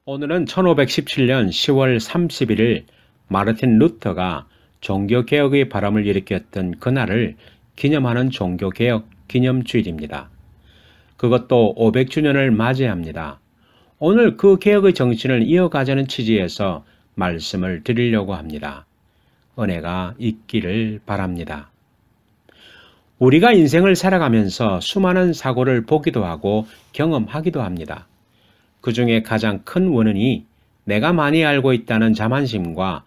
오늘은 1517년 10월 31일 마르틴 루터가 종교개혁의 바람을 일으켰던 그날을 기념하는 종교개혁 기념주일입니다. 그것도 500주년을 맞이합니다. 오늘 그 개혁의 정신을 이어가자는 취지에서 말씀을 드리려고 합니다. 은혜가 있기를 바랍니다. 우리가 인생을 살아가면서 수많은 사고를 보기도 하고 경험하기도 합니다. 그 중에 가장 큰 원인이 내가 많이 알고 있다는 자만심과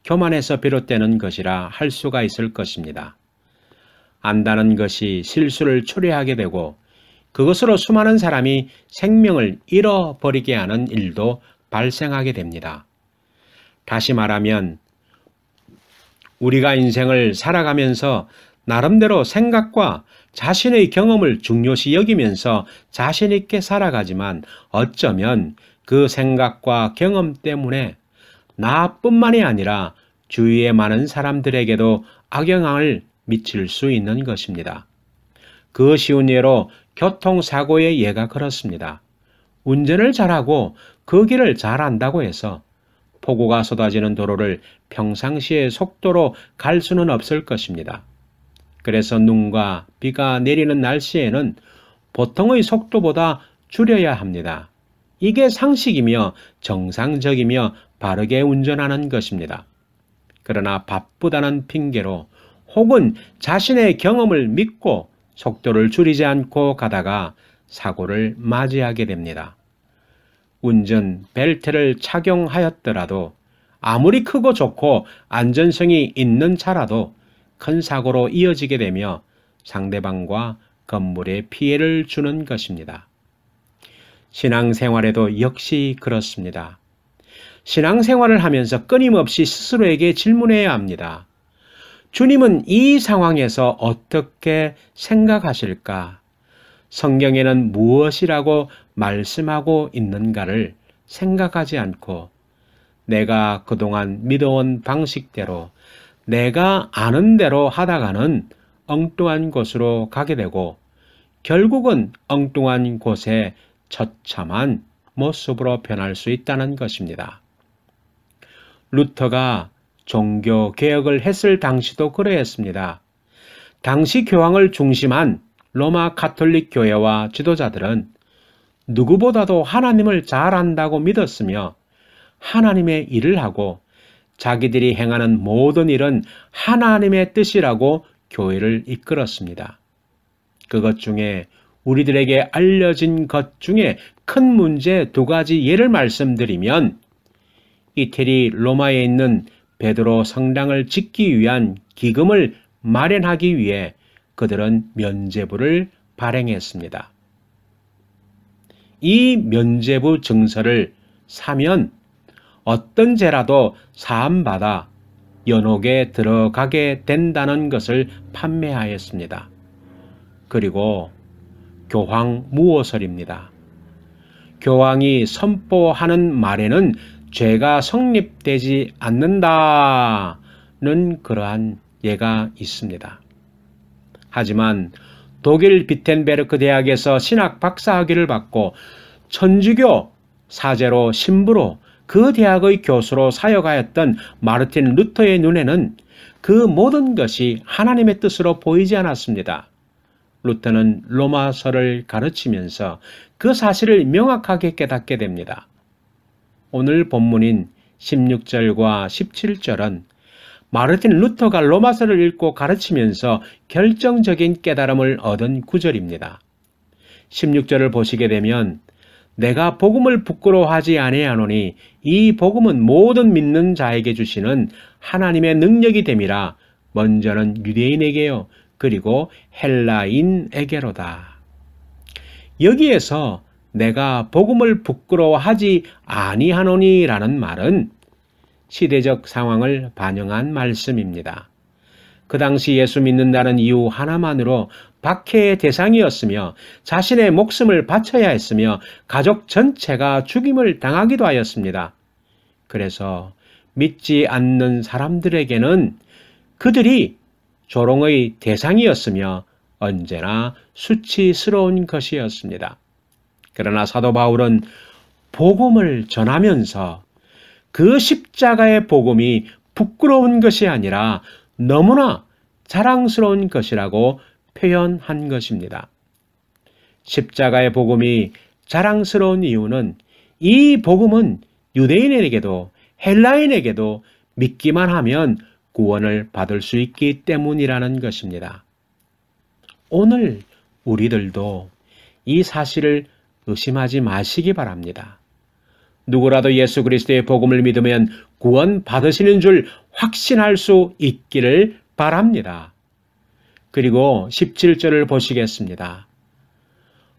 교만에서 비롯되는 것이라 할 수가 있을 것입니다. 안다는 것이 실수를 초래하게 되고 그것으로 수많은 사람이 생명을 잃어버리게 하는 일도 발생하게 됩니다. 다시 말하면 우리가 인생을 살아가면서 나름대로 생각과 자신의 경험을 중요시 여기면서 자신 있게 살아가지만 어쩌면 그 생각과 경험 때문에 나뿐만이 아니라 주위의 많은 사람들에게도 악영향을 미칠 수 있는 것입니다. 그 쉬운 예로 교통사고의 예가 그렇습니다. 운전을 잘하고 그 길을 잘 안다고 해서 폭우가 쏟아지는 도로를 평상시의 속도로 갈 수는 없을 것입니다. 그래서 눈과 비가 내리는 날씨에는 보통의 속도보다 줄여야 합니다. 이게 상식이며 정상적이며 바르게 운전하는 것입니다. 그러나 바쁘다는 핑계로 혹은 자신의 경험을 믿고 속도를 줄이지 않고 가다가 사고를 맞이하게 됩니다. 운전 벨트를 착용하였더라도 아무리 크고 좋고 안전성이 있는 차라도 큰 사고로 이어지게 되며 상대방과 건물에 피해를 주는 것입니다. 신앙생활에도 역시 그렇습니다. 신앙생활을 하면서 끊임없이 스스로에게 질문해야 합니다. 주님은 이 상황에서 어떻게 생각하실까? 성경에는 무엇이라고 말씀하고 있는가를 생각하지 않고 내가 그동안 믿어온 방식대로 내가 아는 대로 하다가는 엉뚱한 곳으로 가게 되고 결국은 엉뚱한 곳에 처참한 모습으로 변할 수 있다는 것입니다. 루터가 종교개혁을 했을 당시도 그러했습니다. 당시 교황을 중심한 로마 가톨릭 교회와 지도자들은 누구보다도 하나님을 잘 안다고 믿었으며 하나님의 일을 하고 자기들이 행하는 모든 일은 하나님의 뜻이라고 교회를 이끌었습니다. 그것 중에 우리들에게 알려진 것 중에 큰 문제 2가지 예를 말씀드리면 이태리 로마에 있는 베드로 성당을 짓기 위한 기금을 마련하기 위해 그들은 면죄부를 발행했습니다. 이 면죄부 증서를 사면 어떤 죄라도 사함받아 연옥에 들어가게 된다는 것을 판매하였습니다. 그리고 교황 무호설입니다. 교황이 선포하는 말에는 죄가 성립되지 않는다는 그러한 예가 있습니다. 하지만 독일 비텐베르크 대학에서 신학 박사학위를 받고 천주교 사제로 신부로 그 대학의 교수로 사역하였던 마르틴 루터의 눈에는 그 모든 것이 하나님의 뜻으로 보이지 않았습니다. 루터는 로마서를 가르치면서 그 사실을 명확하게 깨닫게 됩니다. 오늘 본문인 16절과 17절은 마르틴 루터가 로마서를 읽고 가르치면서 결정적인 깨달음을 얻은 구절입니다. 16절을 보시게 되면 내가 복음을 부끄러워하지 아니하노니 이 복음은 모든 믿는 자에게 주시는 하나님의 능력이 됨이라 먼저는 유대인에게요 그리고 헬라인에게로다. 여기에서 내가 복음을 부끄러워하지 아니하노니 라는 말은 시대적 상황을 반영한 말씀입니다. 그 당시 예수 믿는다는 이유 하나만으로 박해의 대상이었으며 자신의 목숨을 바쳐야 했으며 가족 전체가 죽임을 당하기도 하였습니다. 그래서 믿지 않는 사람들에게는 그들이 조롱의 대상이었으며 언제나 수치스러운 것이었습니다. 그러나 사도 바울은 복음을 전하면서 그 십자가의 복음이 부끄러운 것이 아니라 너무나 자랑스러운 것이라고 표현한 것입니다. 십자가의 복음이 자랑스러운 이유는 이 복음은 유대인에게도 헬라인에게도 믿기만 하면 구원을 받을 수 있기 때문이라는 것입니다. 오늘 우리들도 이 사실을 의심하지 마시기 바랍니다. 누구라도 예수 그리스도의 복음을 믿으면 구원 받으시는 줄 확신할 수 있기를 바랍니다. 그리고 17절을 보시겠습니다.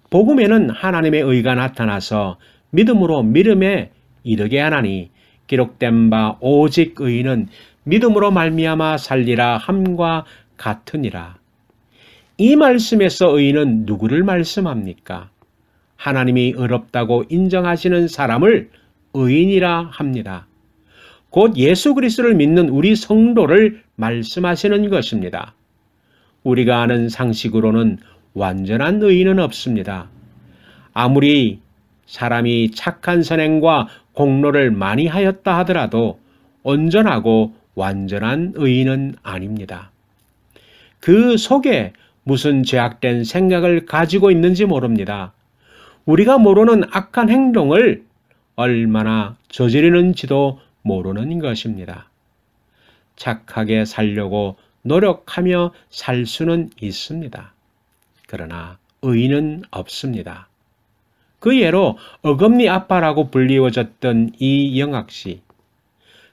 복음에는 하나님의 의가 나타나서 믿음으로 믿음에 이르게 하나니 기록된 바 오직 의인은 믿음으로 말미암아 살리라 함과 같으니라. 이 말씀에서 의인은 누구를 말씀합니까? 하나님이 의롭다고 인정하시는 사람을 의인이라 합니다. 곧 예수 그리스도를 믿는 우리 성도를 말씀하시는 것입니다. 우리가 아는 상식으로는 완전한 의인은 없습니다. 아무리 사람이 착한 선행과 공로를 많이 하였다 하더라도 온전하고 완전한 의인은 아닙니다. 그 속에 무슨 죄악된 생각을 가지고 있는지 모릅니다. 우리가 모르는 악한 행동을 얼마나 저지르는지도 모르는 것입니다. 착하게 살려고 노력하며 살 수는 있습니다. 그러나 의인은 없습니다. 그 예로 어금니 아빠라고 불리워졌던 이 영학씨.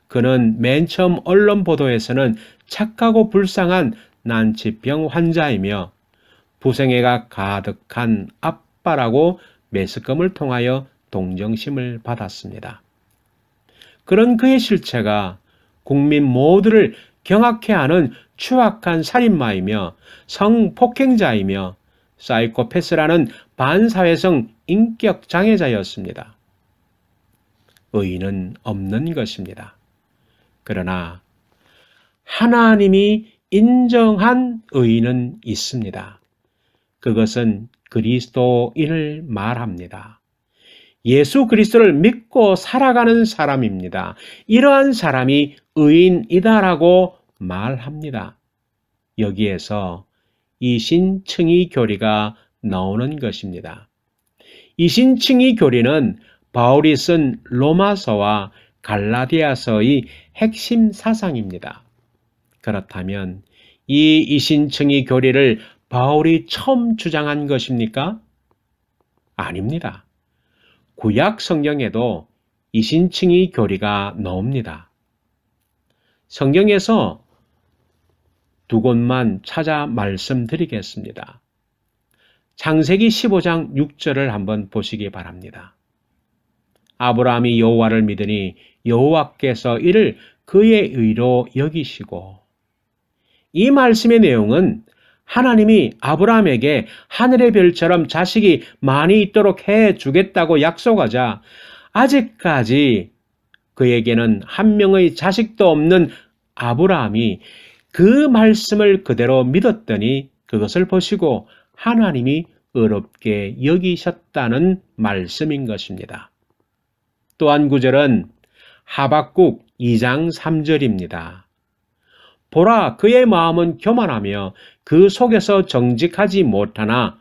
그는 맨 처음 언론 보도에서는 착하고 불쌍한 난치병 환자이며 부생애가 가득한 아빠라고 매스컴을 통하여 동정심을 받았습니다. 그런 그의 실체가 국민 모두를 경악해 하는 추악한 살인마이며 성폭행자이며 사이코패스라는 반사회성 인격 장애자였습니다. 의인은 없는 것입니다. 그러나 하나님이 인정한 의인은 있습니다. 그것은 그리스도인을 말합니다. 예수 그리스도를 믿고 살아가는 사람입니다. 이러한 사람이 의인이다라고 말합니다. 여기에서 이신칭의 교리가 나오는 것입니다. 이신칭의 교리는 바울이 쓴 로마서와 갈라디아서의 핵심 사상입니다. 그렇다면 이 이신칭의 교리를 바울이 처음 주장한 것입니까? 아닙니다. 구약 성경에도 이신칭의 교리가 나옵니다. 성경에서 두 곳만 찾아 말씀드리겠습니다. 창세기 15장 6절을 한번 보시기 바랍니다. 아브라함이 여호와를 믿으니 여호와께서 이를 그의 의로 여기시고, 이 말씀의 내용은 하나님이 아브라함에게 하늘의 별처럼 자식이 많이 있도록 해주겠다고 약속하자 아직까지 그에게는 한 명의 자식도 없는 아브라함이 그 말씀을 그대로 믿었더니 그것을 보시고 하나님이 의롭게 여기셨다는 말씀인 것입니다. 또 한 구절은 하박국 2장 3절입니다. 보라, 그의 마음은 교만하며 그 속에서 정직하지 못하나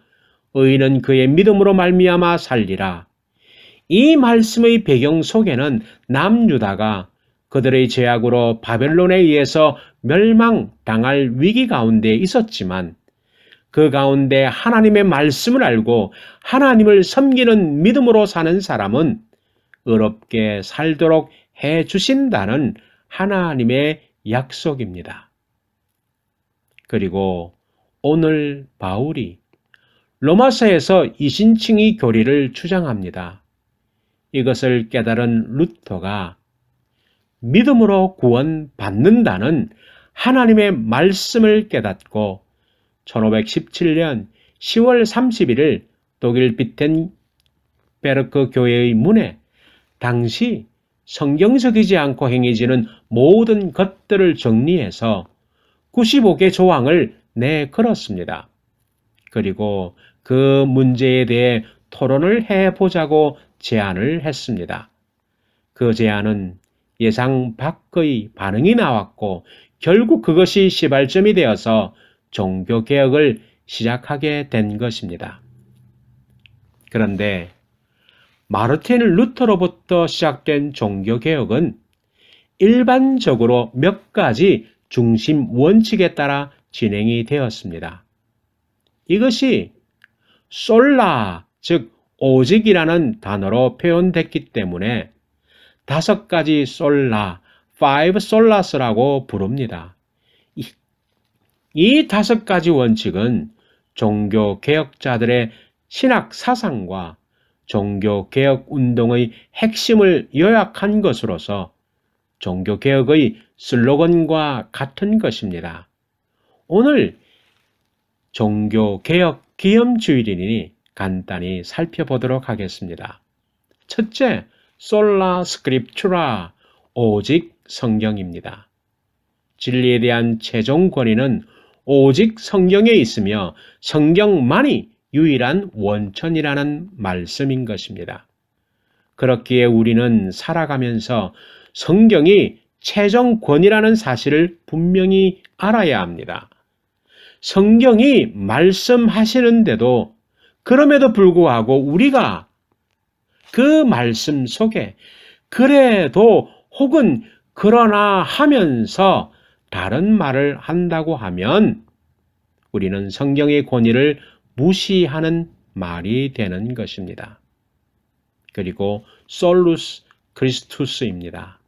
의인은 그의 믿음으로 말미암아 살리라. 이 말씀의 배경 속에는 남유다가 그들의 죄악으로 바벨론에 의해서 멸망당할 위기 가운데 있었지만 그 가운데 하나님의 말씀을 알고 하나님을 섬기는 믿음으로 사는 사람은 의롭게 살도록 해 주신다는 하나님의 약속입니다. 그리고 오늘 바울이 로마서에서 이신칭의 교리를 주장합니다. 이것을 깨달은 루터가 믿음으로 구원받는다는 하나님의 말씀을 깨닫고 1517년 10월 31일 독일 비텐베르크 교회의 문에 당시 성경적이지 않고 행해지는 모든 것들을 정리해서 95개 조항을 내걸었습니다. 그리고 그 문제에 대해 토론을 해보자고 제안을 했습니다. 그 제안은 예상 밖의 반응이 나왔고 결국 그것이 시발점이 되어서 종교개혁을 시작하게 된 것입니다. 그런데 마르틴 루터로부터 시작된 종교개혁은 일반적으로 몇 가지 중심 원칙에 따라 진행이 되었습니다. 이것이 솔라, 즉 오직이라는 단어로 표현됐기 때문에 5가지 솔라, five solas라고 부릅니다. 이 5가지 원칙은 종교개혁자들의 신학 사상과 종교개혁 운동의 핵심을 요약한 것으로서 종교개혁의 슬로건과 같은 것입니다. 오늘 종교개혁 기념주일이니 간단히 살펴보도록 하겠습니다. 첫째, 솔라 스크립투라, 오직 성경입니다. 진리에 대한 최종 권위는 오직 성경에 있으며 성경만이 유일한 원천이라는 말씀인 것입니다. 그렇기에 우리는 살아가면서 성경이 최종 권위라는 사실을 분명히 알아야 합니다. 성경이 말씀하시는데도 그럼에도 불구하고 우리가 그 말씀 속에 그래도 혹은 그러나 하면서 다른 말을 한다고 하면 우리는 성경의 권위를 무시하는 말이 되는 것입니다. 그리고 솔루스 크리스투스입니다.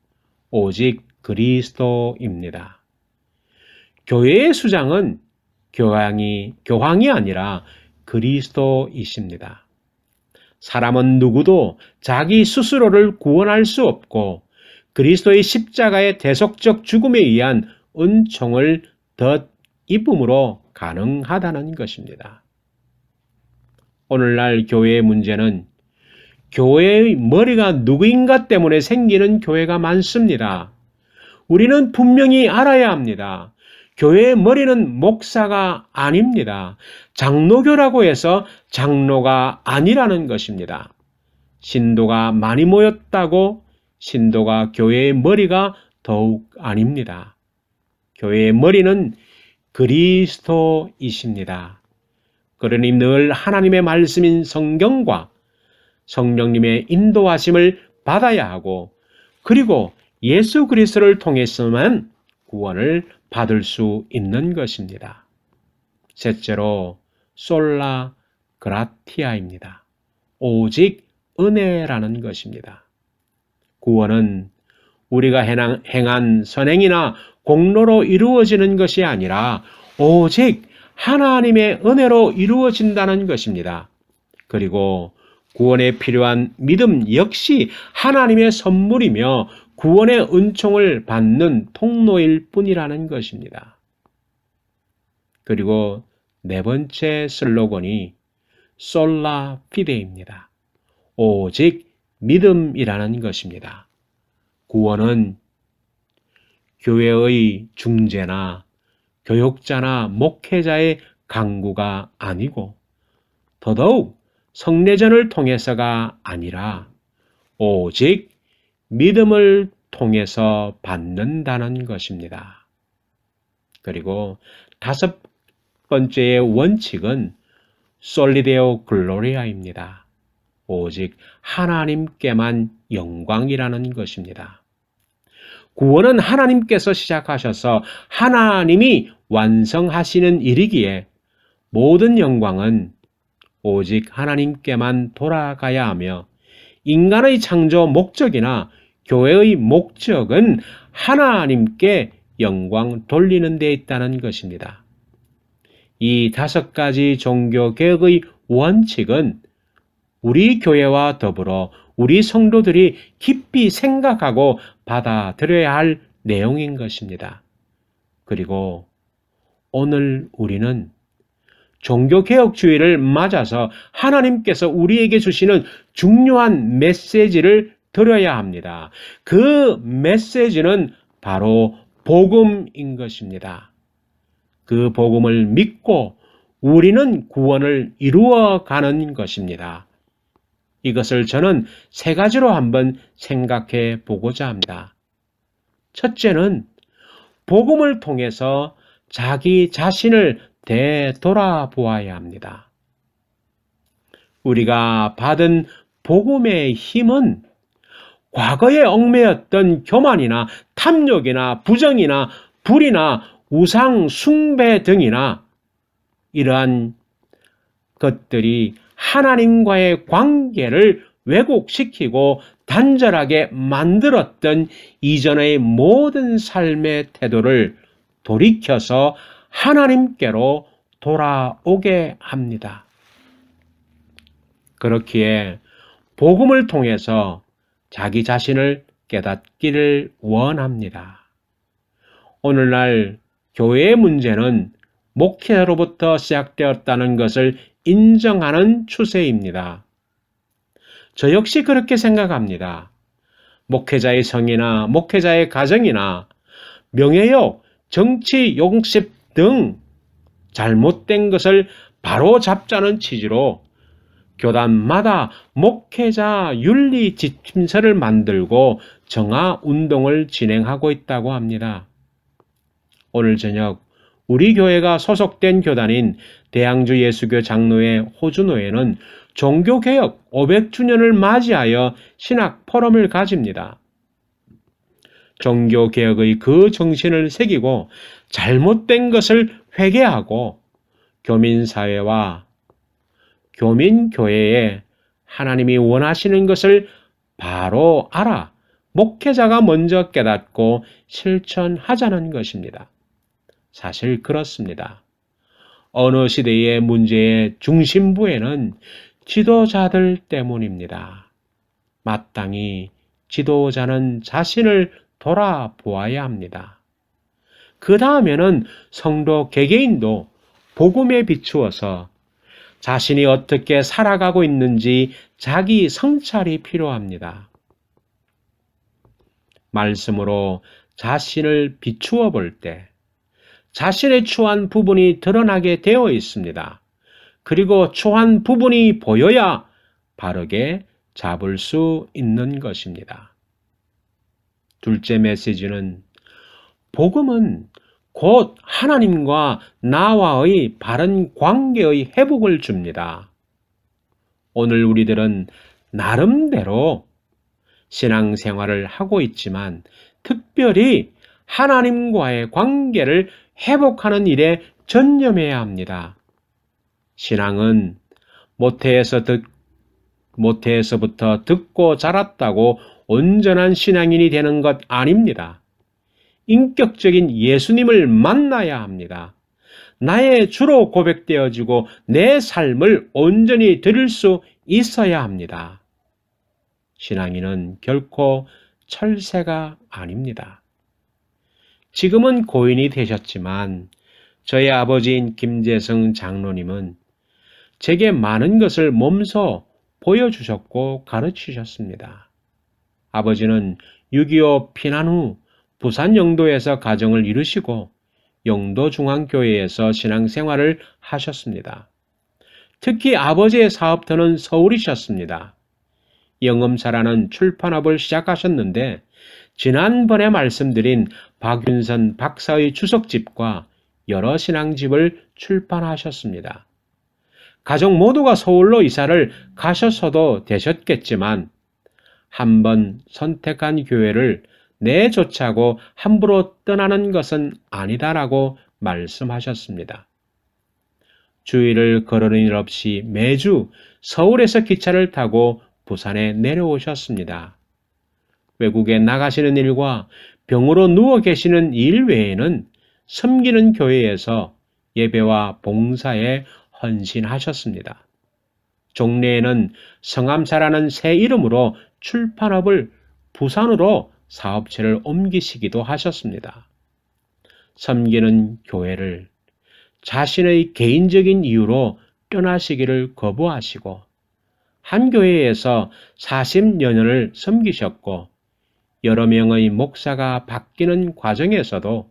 오직 그리스도입니다. 교회의 수장은 교황이 아니라 그리스도이십니다. 사람은 누구도 자기 스스로를 구원할 수 없고 그리스도의 십자가의 대속적 죽음에 의한 은총을 덧입음으로 가능하다는 것입니다. 오늘날 교회의 문제는 교회의 머리가 누구인가 때문에 생기는 교회가 많습니다. 우리는 분명히 알아야 합니다. 교회의 머리는 목사가 아닙니다. 장로교라고 해서 장로가 아니라는 것입니다. 신도가 많이 모였다고 신도가 교회의 머리가 더욱 아닙니다. 교회의 머리는 그리스도이십니다. 그러니 늘 하나님의 말씀인 성경과 성령님의 인도하심을 받아야 하고 그리고 예수 그리스도를 통해서만 구원을 받을 수 있는 것입니다. 셋째로 솔라 그라티아입니다. 오직 은혜라는 것입니다. 구원은 우리가 행한 선행이나 공로로 이루어지는 것이 아니라 오직 하나님의 은혜로 이루어진다는 것입니다. 그리고 구원에 필요한 믿음 역시 하나님의 선물이며 구원의 은총을 받는 통로일 뿐이라는 것입니다. 그리고 네 번째 슬로건이 솔라 피데입니다. 오직 믿음이라는 것입니다. 구원은 교회의 중재나 교육자나 목회자의 강구가 아니고 더더욱 성례전을 통해서가 아니라 오직 믿음을 통해서 받는다는 것입니다. 그리고 5번째의 원칙은 솔리데오 글로리아입니다. 오직 하나님께만 영광이라는 것입니다. 구원은 하나님께서 시작하셔서 하나님이 완성하시는 일이기에 모든 영광은 오직 하나님께만 돌아가야 하며 인간의 창조 목적이나 교회의 목적은 하나님께 영광 돌리는 데 있다는 것입니다. 이 5가지 종교개혁의 원칙은 우리 교회와 더불어 우리 성도들이 깊이 생각하고 받아들여야 할 내용인 것입니다. 그리고 오늘 우리는 종교개혁주의를 맞아서 하나님께서 우리에게 주시는 중요한 메시지를 들어야 합니다. 그 메시지는 바로 복음인 것입니다. 그 복음을 믿고 우리는 구원을 이루어가는 것입니다. 이것을 저는 세 가지로 한번 생각해 보고자 합니다. 첫째는 복음을 통해서 자기 자신을 되돌아보아야 합니다. 우리가 받은 복음의 힘은 과거에 얽매였던 교만이나 탐욕이나 부정이나 불이나 우상 숭배 등이나 이러한 것들이 하나님과의 관계를 왜곡시키고 단절하게 만들었던 이전의 모든 삶의 태도를 돌이켜서 하나님께로 돌아오게 합니다. 그렇기에 복음을 통해서 자기 자신을 깨닫기를 원합니다. 오늘날 교회의 문제는 목회로부터 시작되었다는 것을 인정하는 추세입니다. 저 역시 그렇게 생각합니다. 목회자의 성이나 목회자의 가정이나 명예욕, 정치 욕심 등 잘못된 것을 바로 잡자는 취지로 교단마다 목회자 윤리 지침서를 만들고 정화 운동을 진행하고 있다고 합니다. 오늘 저녁 우리 교회가 소속된 교단인 대양주 예수교 장로회 호주노회는 종교개혁 500주년을 맞이하여 신학 포럼을 가집니다. 종교개혁의 그 정신을 새기고 잘못된 것을 회개하고 교민사회와 교민교회에 하나님이 원하시는 것을 바로 알아 목회자가 먼저 깨닫고 실천하자는 것입니다. 사실 그렇습니다. 어느 시대의 문제의 중심부에는 지도자들 때문입니다. 마땅히 지도자는 자신을 돌아보아야 합니다. 그 다음에는 성도 개개인도 복음에 비추어서 자신이 어떻게 살아가고 있는지 자기 성찰이 필요합니다. 말씀으로 자신을 비추어 볼 때 자신의 추한 부분이 드러나게 되어 있습니다. 그리고 추한 부분이 보여야 바르게 잡을 수 있는 것입니다. 둘째 메시지는 복음은 곧 하나님과 나와의 바른 관계의 회복을 줍니다. 오늘 우리들은 나름대로 신앙생활을 하고 있지만 특별히 하나님과의 관계를 회복하는 일에 전념해야 합니다. 신앙은 모태에서부터 듣고 자랐다고 온전한 신앙인이 되는 것 아닙니다. 인격적인 예수님을 만나야 합니다. 나의 주로 고백되어지고 내 삶을 온전히 드릴 수 있어야 합니다. 신앙인은 결코 철새가 아닙니다. 지금은 고인이 되셨지만 저의 아버지인 김재성 장로님은 제게 많은 것을 몸소 보여주셨고 가르치셨습니다. 아버지는 6.25 피난 후 부산 영도에서 가정을 이루시고 영도중앙교회에서 신앙생활을 하셨습니다. 특히 아버지의 사업터는 서울이셨습니다. 영음사라는 출판업을 시작하셨는데 지난번에 말씀드린 박윤선 박사의 주석집과 여러 신앙집을 출판하셨습니다. 가족 모두가 서울로 이사를 가셔서도 되셨겠지만 한번 선택한 교회를 내쫓아고 함부로 떠나는 것은 아니다라고 말씀하셨습니다. 주일을 거르는 일 없이 매주 서울에서 기차를 타고 부산에 내려오셨습니다. 외국에 나가시는 일과 병으로 누워 계시는 일 외에는 섬기는 교회에서 예배와 봉사에 헌신하셨습니다. 종래에는 성암사라는 새 이름으로 출판업을 부산으로 사업체를 옮기시기도 하셨습니다. 섬기는 교회를 자신의 개인적인 이유로 떠나시기를 거부하시고 한 교회에서 40여 년을 섬기셨고 여러 명의 목사가 바뀌는 과정에서도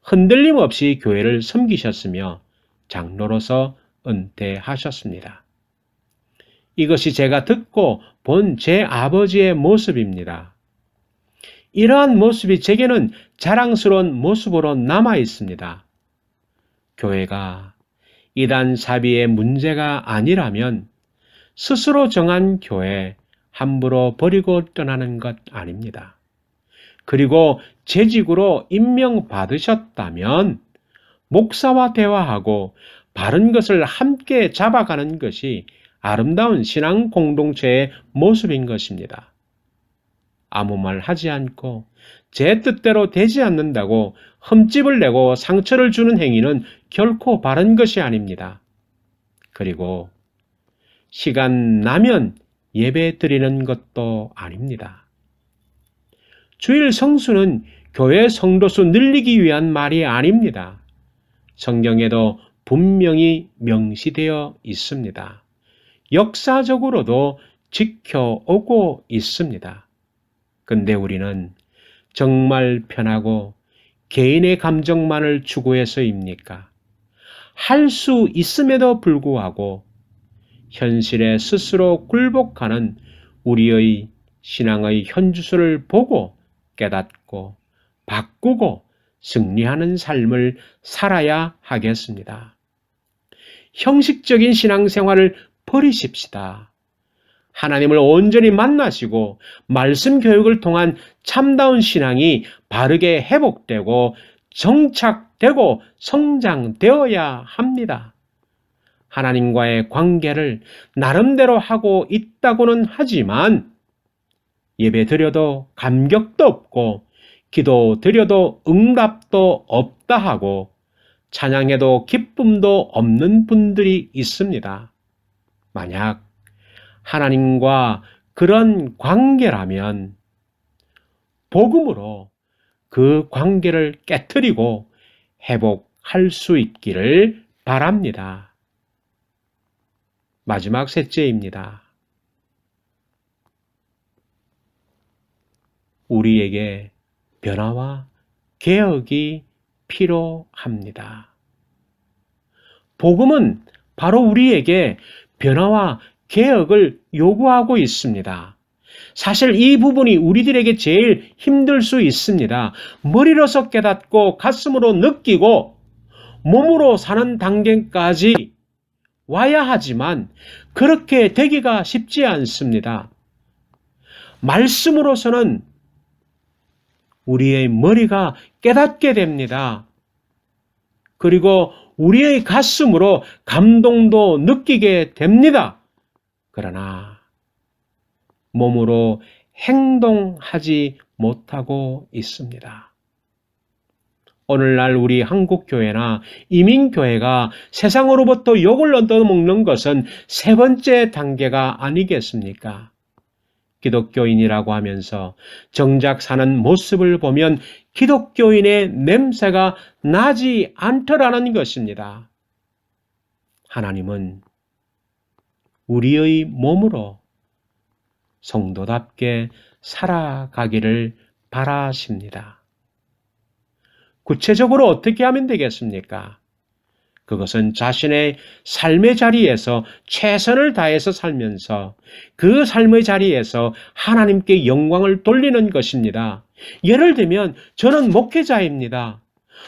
흔들림 없이 교회를 섬기셨으며 장로로서 은퇴하셨습니다. 이것이 제가 듣고 본 제 아버지의 모습입니다. 이러한 모습이 제게는 자랑스러운 모습으로 남아 있습니다. 교회가 이단 사비의 문제가 아니라면 스스로 정한 교회 함부로 버리고 떠나는 것 아닙니다. 그리고 재직으로 임명받으셨다면 목사와 대화하고 바른 것을 함께 잡아가는 것이 아름다운 신앙 공동체의 모습인 것입니다. 아무 말 하지 않고 제 뜻대로 되지 않는다고 흠집을 내고 상처를 주는 행위는 결코 바른 것이 아닙니다. 그리고 시간 나면 예배 드리는 것도 아닙니다. 주일 성수는 교회 성도수 늘리기 위한 말이 아닙니다. 성경에도 분명히 명시되어 있습니다. 역사적으로도 지켜오고 있습니다. 근데 우리는 정말 편하고 개인의 감정만을 추구해서입니까? 할 수 있음에도 불구하고 현실에 스스로 굴복하는 우리의 신앙의 현주소를 보고 깨닫고 바꾸고 승리하는 삶을 살아야 하겠습니다. 형식적인 신앙생활을 버리십시다. 하나님을 온전히 만나시고 말씀 교육을 통한 참다운 신앙이 바르게 회복되고 정착되고 성장되어야 합니다. 하나님과의 관계를 나름대로 하고 있다고는 하지만 예배 드려도 감격도 없고 기도 드려도 응답도 없다 하고 찬양해도 기쁨도 없는 분들이 있습니다. 만약 하나님과 그런 관계라면 복음으로 그 관계를 깨트리고 회복할 수 있기를 바랍니다. 마지막 셋째입니다. 우리에게 변화와 개혁이 필요합니다. 복음은 바로 우리에게 변화와 개혁을 요구하고 있습니다. 사실 이 부분이 우리들에게 제일 힘들 수 있습니다. 머리로서 깨닫고 가슴으로 느끼고 몸으로 사는 단계까지 와야 하지만 그렇게 되기가 쉽지 않습니다. 말씀으로서는 우리의 머리가 깨닫게 됩니다. 그리고 우리의 가슴으로 감동도 느끼게 됩니다. 그러나 몸으로 행동하지 못하고 있습니다. 오늘날 우리 한국교회나 이민교회가 세상으로부터 욕을 얻어먹는 것은 세 번째 단계가 아니겠습니까? 기독교인이라고 하면서 정작 사는 모습을 보면 기독교인의 냄새가 나지 않더라는 것입니다. 하나님은 우리의 몸으로 성도답게 살아가기를 바라십니다. 구체적으로 어떻게 하면 되겠습니까? 그것은 자신의 삶의 자리에서 최선을 다해서 살면서 그 삶의 자리에서 하나님께 영광을 돌리는 것입니다. 예를 들면 저는 목회자입니다.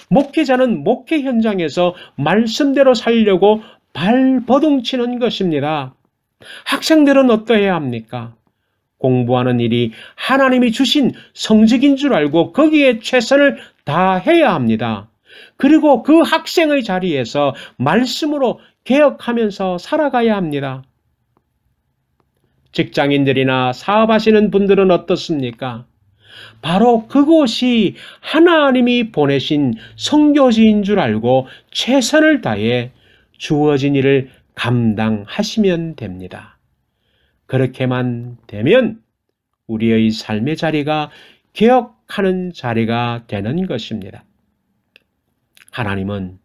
목회자는 목회 현장에서 말씀대로 살려고 발버둥치는 것입니다. 학생들은 어떠해야 합니까? 공부하는 일이 하나님이 주신 성직인 줄 알고 거기에 최선을 다해야 합니다. 그리고 그 학생의 자리에서 말씀으로 개혁하면서 살아가야 합니다. 직장인들이나 사업하시는 분들은 어떻습니까? 바로 그곳이 하나님이 보내신 선교지인 줄 알고 최선을 다해 주어진 일을 감당하시면 됩니다. 그렇게만 되면 우리의 삶의 자리가 개혁하는 자리가 되는 것입니다. 하나님은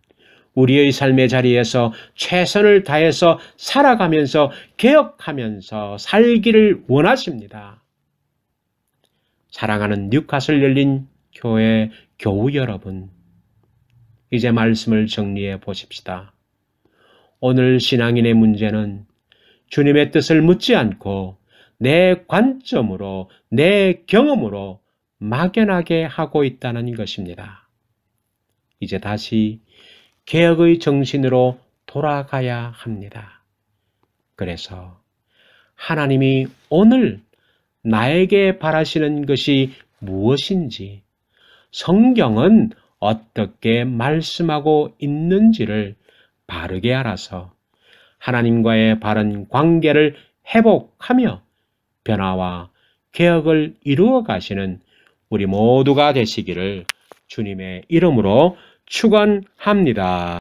우리의 삶의 자리에서 최선을 다해서 살아가면서 개혁하면서 살기를 원하십니다. 사랑하는 뉴카슬 열린 교회 교우 여러분, 이제 말씀을 정리해 보십시다. 오늘 신앙인의 문제는 주님의 뜻을 묻지 않고 내 관점으로, 내 경험으로 막연하게 하고 있다는 것입니다. 이제 다시 개혁의 정신으로 돌아가야 합니다. 그래서 하나님이 오늘 나에게 바라시는 것이 무엇인지, 성경은 어떻게 말씀하고 있는지를 바르게 알아서 하나님과의 바른 관계를 회복하며 변화와 개혁을 이루어 가시는 우리 모두가 되시기를 주님의 이름으로 축원합니다.